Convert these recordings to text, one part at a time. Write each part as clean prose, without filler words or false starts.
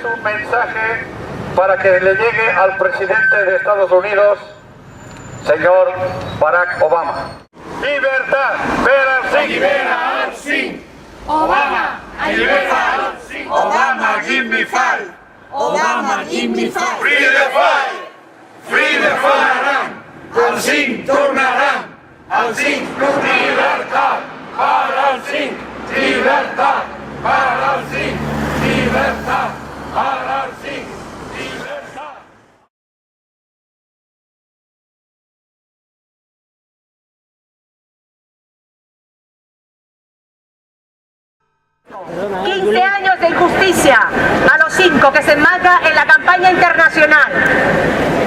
un mensaje para que le llegue al presidente de Estados Unidos, señor Barack Obama. Libertad, Libera Singh. Obama, Libera Singh. Obama, give me five. Obama, give me five. Free the five. Free the five. Al Singh tornarán. Al Singh, libertad para el Singh. Libertad para el Singh. Libertad para el Singh. Libertad. «15 años de injusticia a los 5 que se enmarca en la campaña internacional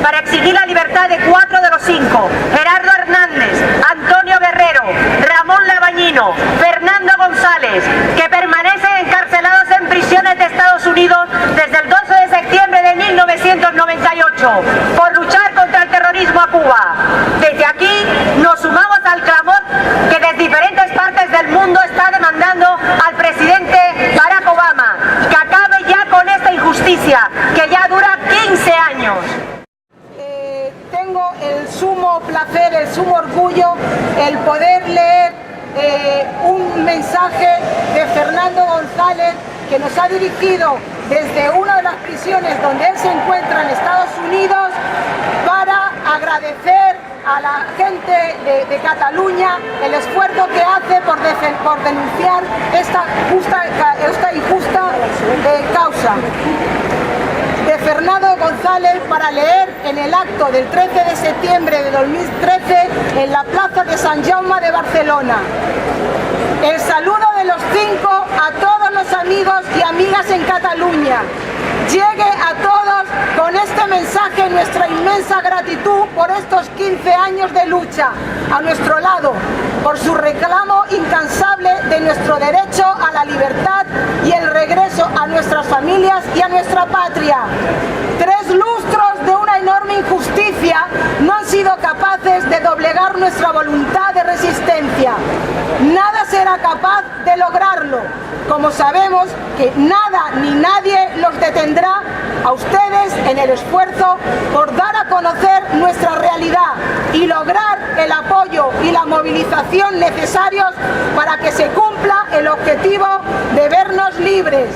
para exigir la libertad de 4 de los 5, Gerardo Hernández, Antonio Guerrero, Ramón Labañino, Fernando González, que permanecen encarcelados en prisiones de Estados Unidos desde el 12 de septiembre de 1998 por luchar contra el terrorismo a Cuba. Desde aquí nos sumamos al clamor que desde diferentes partes del mundo está demandando al presidente Barack Obama que acabe ya con esta injusticia que ya dura 15 años. Tengo el sumo placer, el sumo orgullo, el poder leer un mensaje de Fernando González que nos ha dirigido desde una de las prisiones donde él se encuentra en Estados Unidos para agradecer a la gente de Cataluña el esfuerzo que hace por denunciar esta injusta causa. De Fernando González para leer en el acto del 13 de septiembre de 2013 en la plaza de Sant Jaume de Barcelona. El saludo de los 5 a todos los amigos y amigas en Cataluña. Llegue a todos con este mensaje nuestra inmensa gratitud por estos 15 años de lucha a nuestro lado, por su reclamo incansable de nuestro derecho a la libertad y el regreso a nuestras familias y a nuestra patria. 3 lustros de una enorme injusticia no han sido capaces de doblegar nuestra voluntad de resistencia. Nada será capaz de lograrlo, como sabemos que nada ni nadie los detendrá a ustedes en el esfuerzo por dar a conocer nuestra realidad y lograr el apoyo y la movilización necesarios para que se cumpla el objetivo de vernos libres.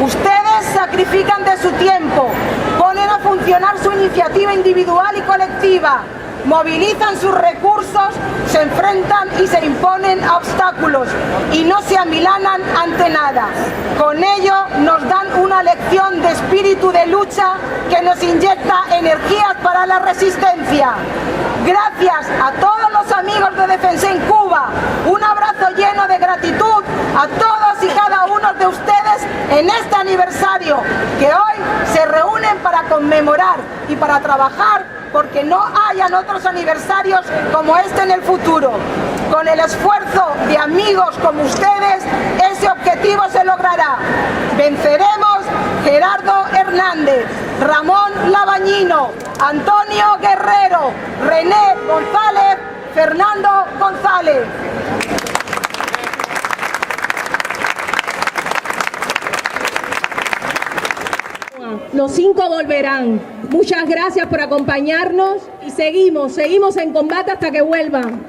Ustedes sacrifican de su tiempo, ponen a funcionar su iniciativa individual y colectiva, movilizan sus recursos, se enfrentan y se imponen a obstáculos y no se amilanan ante nada. Con ello nos dan una lección de espíritu de lucha que nos inyecta energías para la resistencia. Gracias a todos los amigos de Defensé en Cuba, un abrazo lleno de gratitud a todos y cada uno de ustedes en este aniversario que hoy se reúnen para conmemorar y para trabajar porque no hayan otros aniversarios como este en el futuro. Con el esfuerzo de amigos como ustedes, ese objetivo se logrará. Venceremos. Gerardo Hernández, Ramón Labañino, Antonio Guerrero, René González, Fernando González. Los 5 volverán. Muchas gracias por acompañarnos y seguimos en combate hasta que vuelvan.